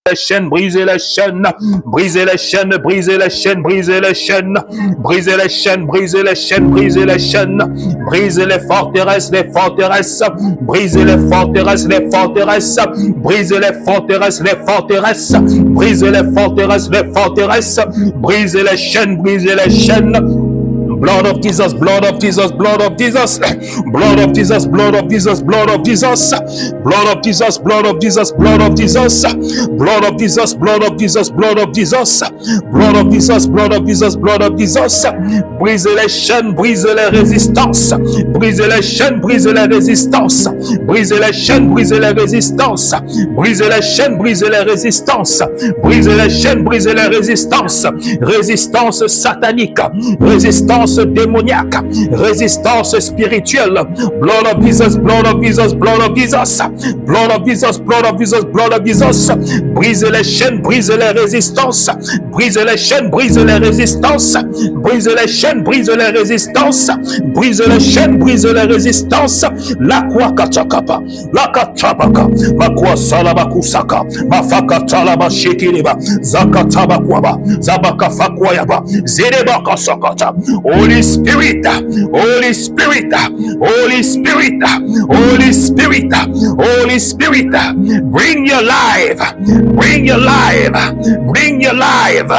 les chaînes, brisez les chaînes, brisez les chaînes, brisez les chaînes, brisez les chaînes, brisez les chaînes, brisez les chaînes, brisez les chaînes, brisez les forteresses, brisez les forteresses, les forteresses, brisez les forteresses, les forteresses, brisez les forteresses, les forteresses, brisez les chaînes, brisez les chaînes. Blood of Jesus, blood of Jesus, blood of Jesus, blood of Jesus, blood of Jesus, blood of Jesus, blood of Jesus, blood of Jesus, blood of Jesus, blood of Jesus, blood of Jesus, blood of Jesus, blood of Jesus, blood of Jesus, blood of Jesus. Brisez les chaînes, brisez les résistances, brisez les chaînes, brisez les résistances, brisez les chaînes, brisez les résistances, brisez les chaînes, brisez les résistances, brisez les chaînes, brisez les résistances, résistance satanique, résistance démoniaque, résistance spirituelle. Blood of Jesus, blood of Jesus, blood of Jesus, blood of Jesus, blood of Jesus, blood of Jesus. Brise les chaînes, brise les résistances, brise les chaînes, brise les résistances, brise les chaînes, brise les résistances, brise les chaînes, brise les résistances. La kwa kachakapa, la kachabaka, ma kwa salabakusaka, ma fakatalaba shekiriba, zakataba kwaba, zabaka fakwayaba, zereba kasakata. Holy Spirit, Holy Spirit, Holy Spirit, Holy Spirit, Holy Spirit, bring your life, bring your life, bring your life,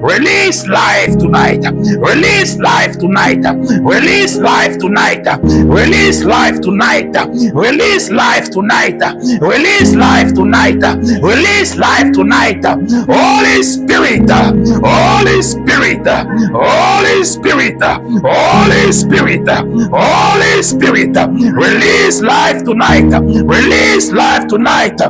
release life tonight, release life tonight, release life tonight, release life tonight, release life tonight, release life tonight, release life tonight. Holy Spirit, Holy Spirit, Holy Spirit, Holy Spirit, Holy Spirit, release life tonight, release life tonight.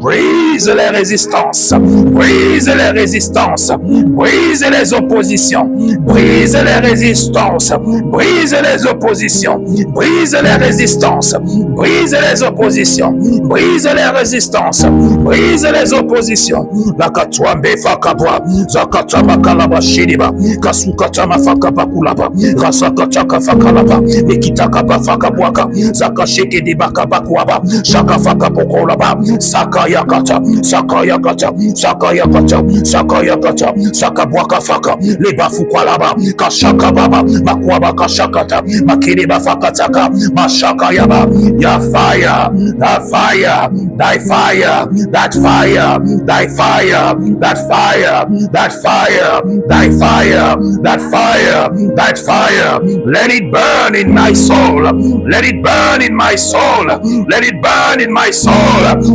Brise les résistances, brise les résistances, brise les oppositions, brise les résistances, brise les oppositions, brise les résistances, brise les oppositions, brise les résistances, brise les oppositions. La katwambe fakabwa, zakatama kalaba shiriba, kasukatama fakabakulaba, rasakataka fakalaba, ekitaka fakabwaka, zakasheke di bakabakwaba, shaka fakapokolaba, sakayakata, sakayakata, sakayakata, sakayakata, sakabwaka faka, lebafukwalaba, kashaka baba, makwaba kashakata, makiriba fakataka, mashakayaba, ya fire, that fire, that fire, that fire, that fire, that fire, that fire, that fire, that fire, that fire, let it burn in my soul, let it burn in my soul, let it burn in my soul,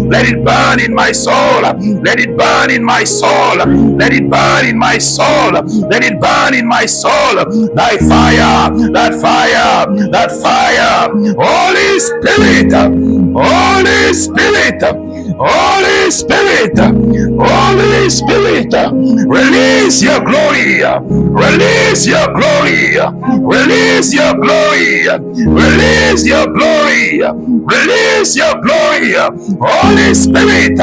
let it burn in my soul, let it burn in my soul, let it burn in my soul, let it burn in my soul, thy fire, that fire, that fire, Holy Spirit, Holy Spirit, Holy Spirit, Holy Spirit, release your glory, release your glory, release your glory, release your glory, release your glory, Holy Spirit,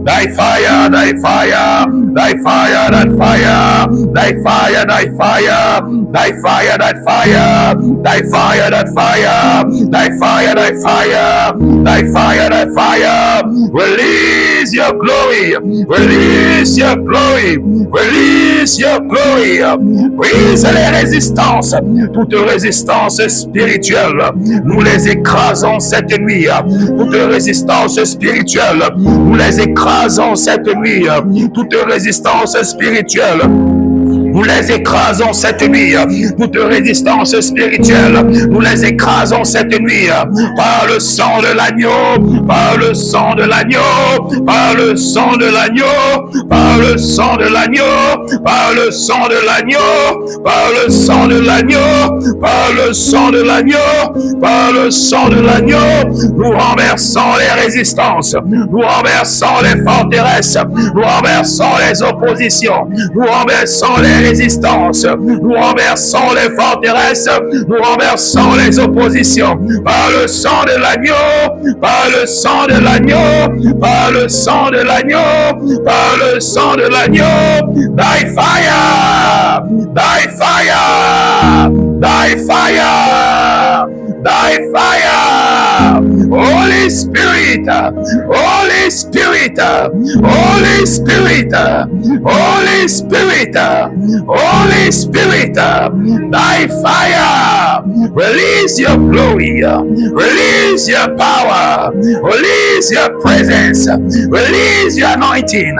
thy fire, thy fire, thy fire, that fire, thy fire, thy fire, thy fire, that fire, thy fire, that fire, thy fire, thy fire, thy fire, that fire, release your glory, release your glory, release your glory, brise les résistances, toute résistance spirituelle, nous les écrasons cette nuit, toute résistance spirituelle, nous les écrasons cette nuit, toute résistance spirituelle. Nous les écrasons cette nuit, toute résistance spirituelle, nous les écrasons cette nuit, par le sang de l'agneau, par le sang de l'agneau, par le sang de l'agneau, par le sang de l'agneau, par le sang de l'agneau, par le sang de l'agneau, par le sang de l'agneau, par le sang de l'agneau, nous renversons les résistances, nous renversons les forteresses, nous renversons les oppositions, nous renversons les résistances, nous renversons les forteresses, nous renversons les oppositions, par le sang de l'agneau, par le sang de l'agneau, par le sang de l'agneau, par le sang de l'agneau, thy fire, thy fire, thy fire, thy fire, Holy Spirit, Holy Spirit. Spirit, Holy Spirit, Holy Spirit, Holy Spirit, thy fire, release your glory, release your power, release your presence, release your anointing,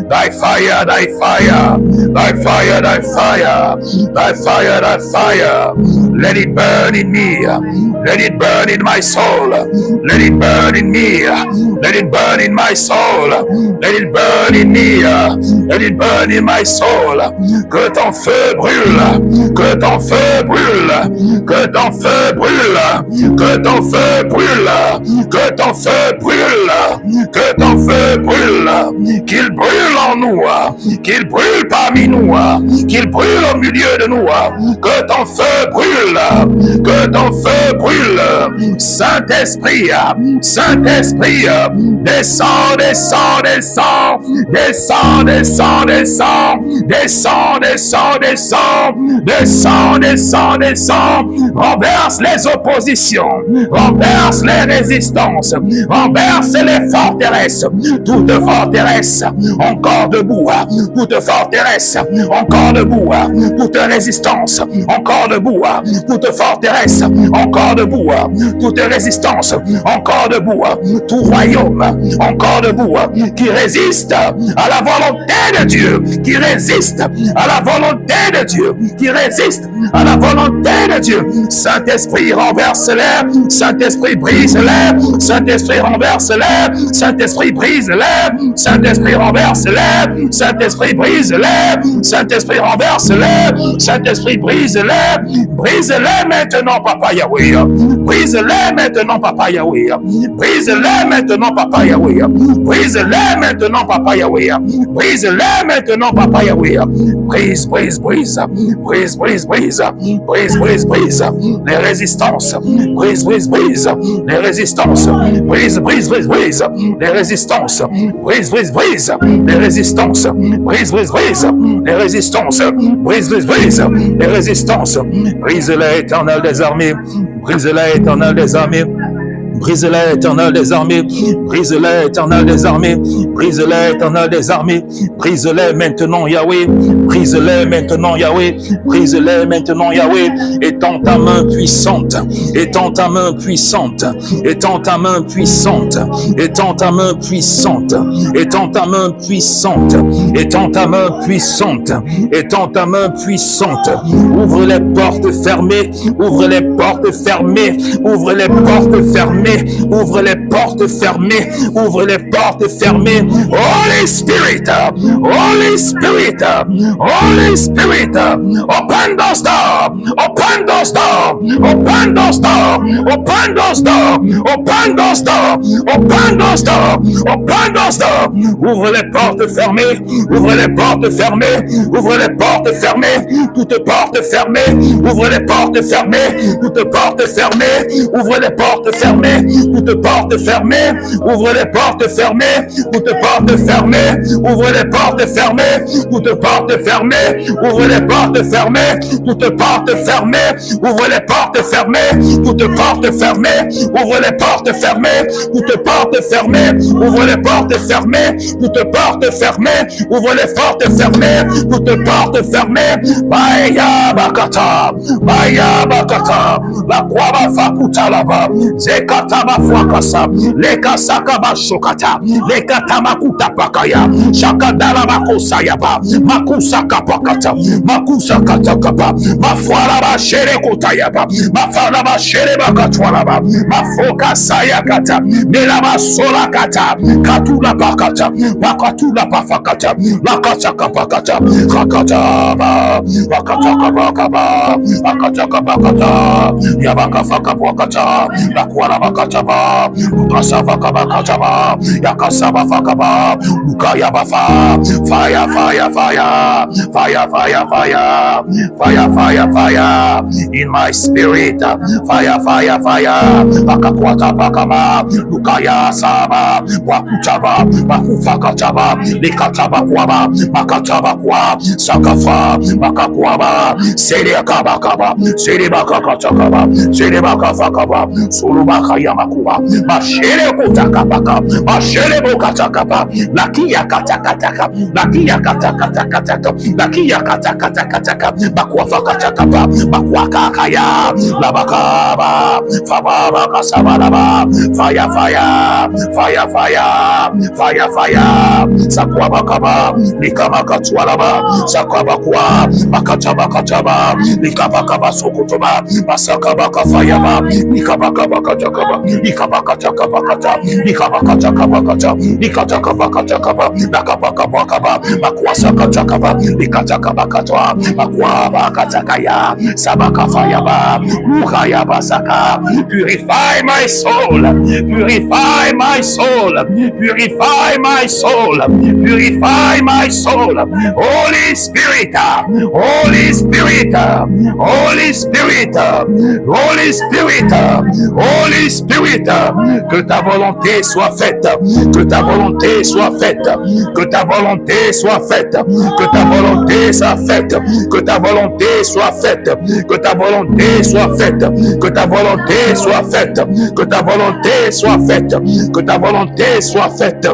thy fire, thy fire, thy fire, thy fire, thy fire, thy fire, let it burn in me, let it burn in my soul, let it burn in me, let it burn in my soul, let it burn in me, let it burn in my soul, que ton feu brûle, que ton feu brûle, que ton feu brûle, que ton feu brûle, que ton feu brûle, que ton feu brûle, qu'il brûle en nous, qu'il brûle parmi nous, qu'il brûle au milieu de nous, que ton feu brûle, que ton feu brûle, Saint-Esprit, Saint-Esprit, descends, descends, descends, descends, descends, descends, descends, descends, descends, descends, descends, descends, renverse les oppositions, renverse les résistances, renverse les forteresses, toute forteresse encore debout, toute forteresse encore debout, toute résistance encore debout, toute forteresse encore debout, toute résistance encore debout, tout royaume encore debout, qui résiste à la volonté de Dieu, qui résiste à la volonté de Dieu, qui résiste à la volonté de Dieu. Saint-Esprit, renverse-les, Saint-Esprit, brise-les, Saint-Esprit, renverse-les, Saint-Esprit, brise-les, Saint-Esprit, renverse-les, Saint-Esprit, brise-les, Saint-Esprit, renverse-les, Saint-Esprit, brise-les, brise-les maintenant, Papa Yahweh, brise-les maintenant, Papa Yahweh, brise-les maintenant, Papa Yahweh, brise-les maintenant, Papa Yahweh, brise-les maintenant, Papa Yahweh, brise, brise, brise, brise, brise, brise, brise, brise, brise, les résistances, brise, brise, brise, les résistances, brise, brise, brise, brise, les résistances, brise, brise, brise, les résistances, brise, brise, brise, les résistances, brise, brise, brise, les résistances, brise-les, Éternel des armées, brise-les, Éternel des armées, brise-les, Éternel des armées, brise-les, Éternel des armées, brise-les, Éternel des armées, brise-les maintenant, Yahweh, brise-les maintenant, Yahweh, brise-les maintenant, Yahweh, étends ta main puissante, étends ta main puissante, étends ta main puissante, étends ta main puissante, étends ta main puissante, étends ta main puissante, étends ta main puissante, ouvre les portes fermées, ouvre les portes fermées, ouvre les portes fermées, ouvre les portes fermées, ouvre les portes fermées. Holy Spirit, Holy Spirit, Holy Spirit, open those doors, open those doors, open those doors, open those doors, open those doors, open those doors, open those doors. Ouvre les portes fermées, ouvre les portes fermées, ouvre les portes fermées, toutes portes fermées, ouvre les portes fermées, toutes portes fermées, ouvre les portes fermées, toutes portes fermées, ouvre les portes fermées, toutes portes fermées, ouvre les portes fermées, toutes portes fermées, ouvre les portes fermées, toutes portes fermées, ouvre les portes fermées, toutes portes fermées, ouvre les portes fermées, toutes portes fermées, ouvre les portes fermées, toutes portes fermées, ouvre les portes fermées, toutes portes fermées. Baya bakata, baya bakata, la croix va fakuta là-bas, zekata ba fuakasa, le kasaka ba shokata, le katamakuta pakaya, shakadala ba kosaya ba, makusaka pakata, makusaka kapa, mafuala ba shere kotaya ba, mafala ba shere ba katwala ba, mafoka saya kata, mela ba sola kata, katula pakata, bakatula pafakata, lakata kapakata, kakata ba, bakata kapakaba, bakata kapakata, yabaka fakapakata, lakwala bakata ba, ukasava kabakata ba, yakasaba fakaba, ukaya bafa, fire, fire, fire, fire, fire, fire, fire, fire, fire, in my spirit. Fire, fire, fire. Bakakwata bakama, lukaya saba, wakutaba, bakufakataba, likataba kwaba, makataba kwa, sakafa, bakakwaba, sede akabakaba, sede bakakatakaba, sede bakafakaba, sulubaka yamakuba, mashele kutakabaka, mashele bukatakaba, lakia katakataka, lakia katakatakataka, lakia katakatakataka, bakwafakatakaba, bakwakakaya, labakaba, fababa kasabalaba, fire, fire, fire, fire, fire, fire, sakwabakaba, likamakatwalaba, sakwabakwa, makatabakataba, likabakaba sokutoba, masakabakafayaba, likabakabakatakaba, likabakatakabakata, likabakatakabakata, likatakabakatakaba, lakabakabakaba, makwasakatakaba, likatakabakatwa, makwabakatakaya, sabakafayaba, lukayaba saka. Purify my soul, purify my soul, purify my soul, purify my soul. Holy Spirit, Holy Spirit, Holy Spirit, Holy Spirit, Holy Spirit, que ta volonté soit faite, que ta volonté soit faite, que ta volonté soit faite, que ta volonté soit faite, que ta volonté soit faite, que ta volonté soit faite, que ta volonté soit faite, que ta volonté soit faite, que ta volonté soit faite.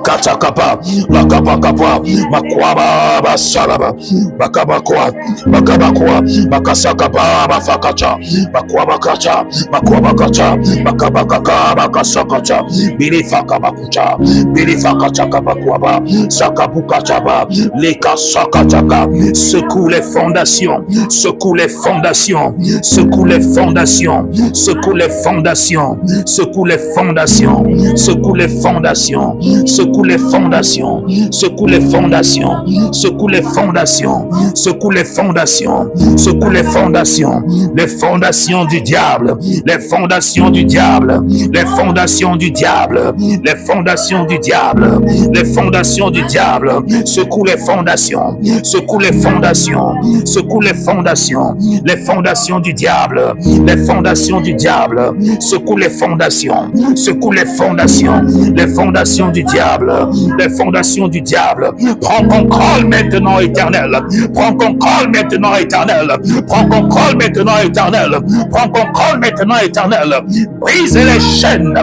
Katakapa, Makabakapa, Makwaba, Basalaba, Makabakwa, Makabakwa, Makasakaba, Mafakacha, Makwabakacha, Makwabakacha, Makabakaka, Makasakacha, Bilifakabakucha, Bilifakachakabakwaba, Sakabukachaba, Lekasakachaka, secoue les fondations, secoue les fondations, secoue les fondations, secoue les fondations, secoue les fondations, secoue les fondations, secoue les fondations, secoue les fondations, secoue les fondations, secoue les fondations, secoue les fondations, les fondations du diable, les fondations du diable, les fondations du diable, les fondations du diable, les fondations du diable, secoue les fondations, secoue les fondations, secoue les fondations, les fondations du diable, les fondations du diable, secoue les fondations, secoue les fondations, les fondations du diable, les fondations du diable. Prends contrôle maintenant, éternel. Prends contrôle maintenant, éternel. Prends contrôle maintenant, éternel. Prends contrôle maintenant, éternel. Brise les chaînes,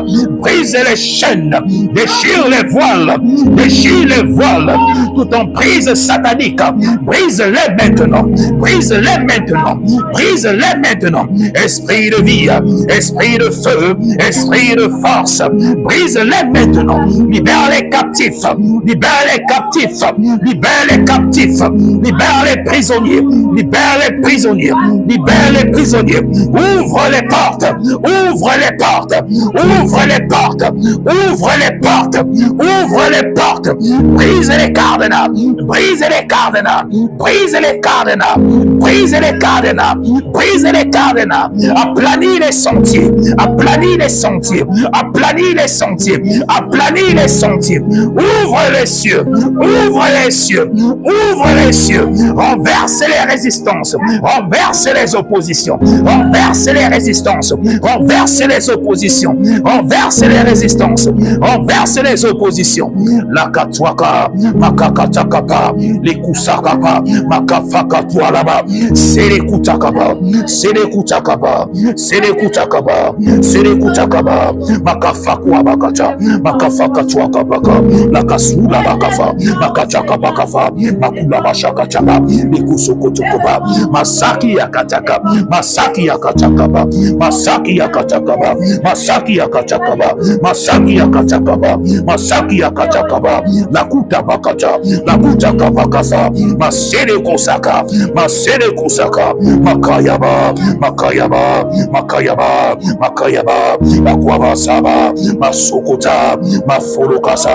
brise les chaînes, déchire les voiles, déchire les voiles, tout en prise satanique. Brise-les maintenant, brise-les maintenant, brise-les maintenant. Esprit de vie, esprit de feu, esprit de force, brise-les maintenant. Libère les captifs, libère les captifs, libère les captifs, libère les prisonniers, libère les prisonniers, libère les prisonniers. Ouvre les portes, ouvre les portes, ouvre les portes, ouvre les portes, ouvre les portes. Brise les cadenas, brise les cadenas, brise les cadenas, brise les cadenas, brise les cadenas. Aplanis les sentiers, aplanis les sentiers, aplanis les sentiers, aplanis les sentiers. Ouvre les cieux, ouvre les cieux, ouvre les cieux. Renverse les résistances, renverse les oppositions, renverse les résistances, renverse les oppositions, renverse les résistances, renverse les oppositions. La katwaka, makakatakapa, les kusakapa, makafakatwa là-bas, c'est les kutakaba, c'est les kutakaba, c'est les kutakaba, c'est les kutakaba, makafakwa bakata, makafakatwa kabaka, la kasula bakafa, makachaka bakafa, makula bashaka chaka, likusokotokoba, masaki yakataka, masaki yakatakaba, masaki yakatakaba, masaki yakatakaba, masaki yakatakaba, masaki yakatakaba, lakuta bakata, lakuta kabakafa, masere kosaka, masere kosaka, makayaba, makayaba, makayaba, makayaba, makwaba saba, masokota, mafolokasa,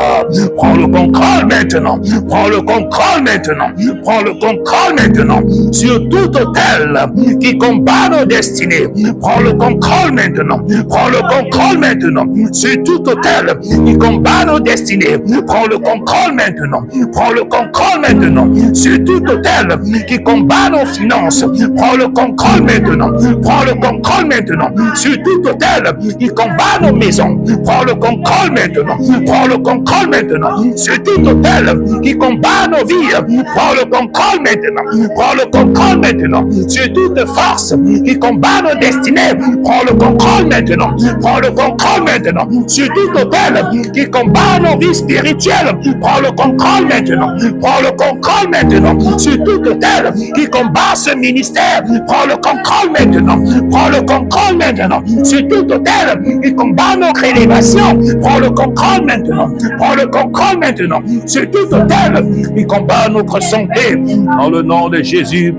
Prends le contrôle maintenant. Prends le contrôle maintenant. Prends le contrôle maintenant sur tout hôtel qui combat nos destinées. Prends le contrôle maintenant. Prends le contrôle maintenant sur tout hôtel qui combat nos destinées. Prends le contrôle maintenant. Prends le contrôle maintenant sur tout hôtel qui combat nos finances. Prends le contrôle maintenant. Prends le contrôle maintenant sur tout hôtel qui combat nos maisons. Prends le contrôle maintenant. Prends le contrôle maintenant sur tout hôtel qui combat nos vies. Prends le contrôle maintenant. Prends le contrôle maintenant sur toute force qui combat nos destinées. Prends le contrôle maintenant. Prends le contrôle maintenant sur tout hôtel qui combat nos vies spirituelles. Prends le contrôle maintenant. Prends le contrôle maintenant sur tout hôtel qui combat ce ministère. Prends le contrôle maintenant. Prends le contrôle maintenant sur tout hôtel qui combat notre élévation. Prends le contrôle maintenant. Prends le contrôle maintenant sur tout hôtel qui combat notre santé. Dans le nom de Jésus.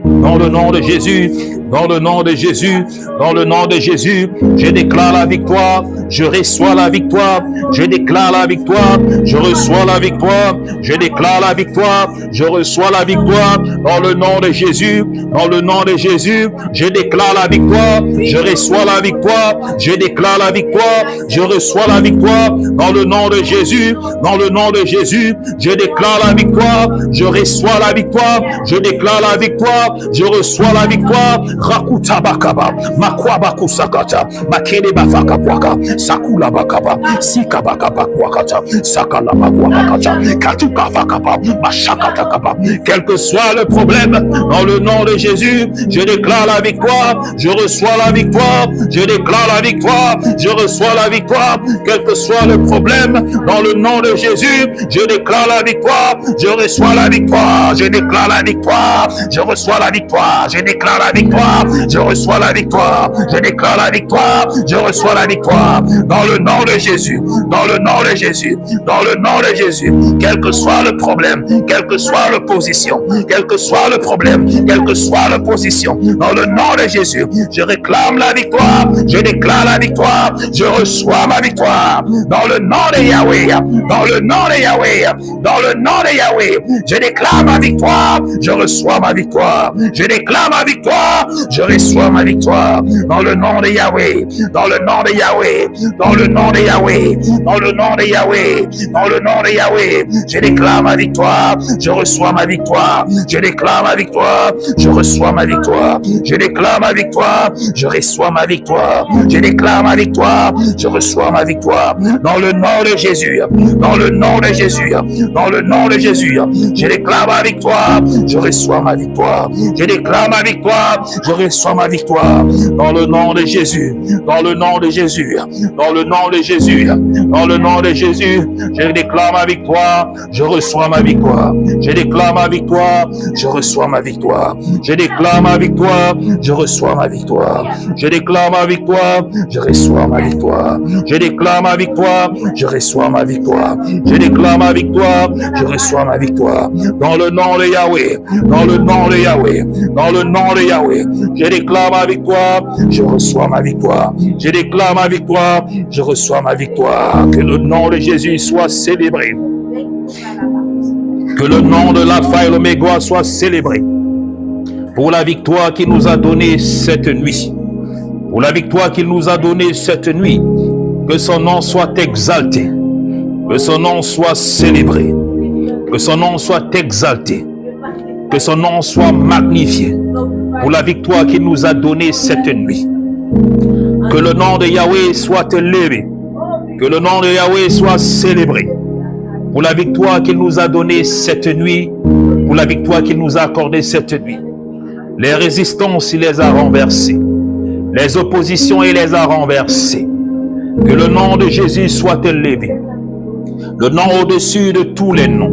Dans le nom de Jésus, dans le nom de Jésus, dans le nom de Jésus, je déclare la victoire, je reçois la victoire, je déclare la victoire, je reçois la victoire, je déclare la victoire, je reçois la victoire, dans le nom de Jésus, dans le nom de Jésus, je déclare la victoire, je reçois la victoire, je déclare la victoire, je reçois la victoire, dans le nom de Jésus, dans le nom de Jésus, je déclare la victoire, je reçois la victoire, je déclare la victoire, je reçois la victoire. Rakuta bakaba, makwaba kusakata, makede bafaka kwaka, sakula bakaba, sika bakaba kwakata, sakala bakwakata, katuka vakaba, mashakata kaba. Quel que soit le problème, dans le nom de Jésus, je déclare la victoire, je reçois la victoire, je déclare la victoire, je reçois la victoire. Quel que soit le problème, dans le nom de Jésus, je déclare la victoire, je reçois la victoire, je déclare la victoire, je reçois la victoire, je déclare la victoire, je reçois la victoire, je déclare la victoire, je reçois la victoire, dans le nom de Jésus, dans le nom de Jésus, dans le nom de Jésus, quel que soit le problème, quelle que soit l'opposition, quel que soit le problème, quelle que soit l'opposition, dans le nom de Jésus, je réclame la victoire, je déclare la victoire, je reçois ma victoire, dans le nom de Yahweh, dans le nom de Yahweh, dans le nom de Yahweh, je déclare ma victoire, je reçois ma victoire, je déclare ma victoire, je reçois ma victoire, dans le nom de Yahweh, dans le nom de Yahweh, dans le nom de Yahweh, dans le nom de Yahweh, dans le nom de Yahweh, je déclare ma victoire, je reçois ma victoire, je déclare ma victoire, je reçois ma victoire, je déclare ma victoire, je reçois ma victoire, je déclare ma victoire, je reçois ma victoire, dans le nom de Jésus, dans le nom de Jésus, dans le nom de Jésus, je déclare ma victoire, je reçois ma victoire, je déclare ma victoire, je reçois ma victoire, dans le nom de Jésus, dans le nom de Jésus, dans le nom de Jésus, dans le nom de Jésus, je déclare ma victoire, je reçois ma victoire, je déclare ma victoire, je reçois ma victoire, je déclare ma victoire, je reçois ma victoire, je déclare ma victoire, je reçois ma victoire, je déclare ma victoire, je reçois ma victoire, je déclare ma victoire, je reçois ma victoire, dans le nom de Yahweh, dans le nom de Yahweh, dans le nom de Yahweh, je déclare ma victoire, je reçois ma victoire, je déclare ma victoire, je reçois ma victoire, que le nom de Jésus soit célébré, que le nom de l'Alpha et l'Oméga soit célébré, pour la victoire qu'il nous a donnée cette nuit, pour la victoire qu'il nous a donnée cette nuit, que son nom soit exalté, que son nom soit célébré, que son nom soit exalté, que son nom soit magnifié, pour la victoire qu'il nous a donnée cette nuit. Que le nom de Yahweh soit élevé, que le nom de Yahweh soit célébré, pour la victoire qu'il nous a donnée cette nuit, pour la victoire qu'il nous a accordée cette nuit. Les résistances, il les a renversées, les oppositions, il les a renversées. Que le nom de Jésus soit élevé, le nom au-dessus de tous les noms,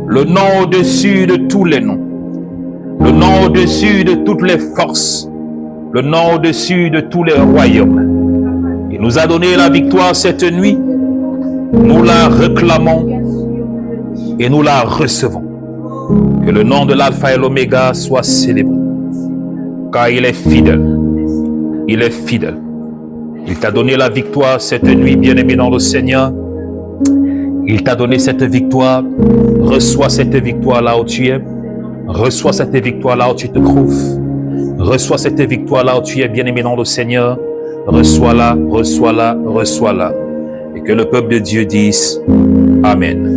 le nom au-dessus de tous les noms, le nom au-dessus de toutes les forces, le nom au-dessus de tous les royaumes. Il nous a donné la victoire cette nuit, nous la réclamons et nous la recevons. Que le nom de l'Alpha et l'Oméga soit célébré, car il est fidèle, il est fidèle. Il t'a donné la victoire cette nuit, bien-aimé dans le Seigneur. Il t'a donné cette victoire. Reçois cette victoire là où tu es. Reçois cette victoire là où tu te trouves. Reçois cette victoire là où tu es, bien-aimé dans le Seigneur. Reçois-la, reçois-la, reçois-la. Et que le peuple de Dieu dise Amen.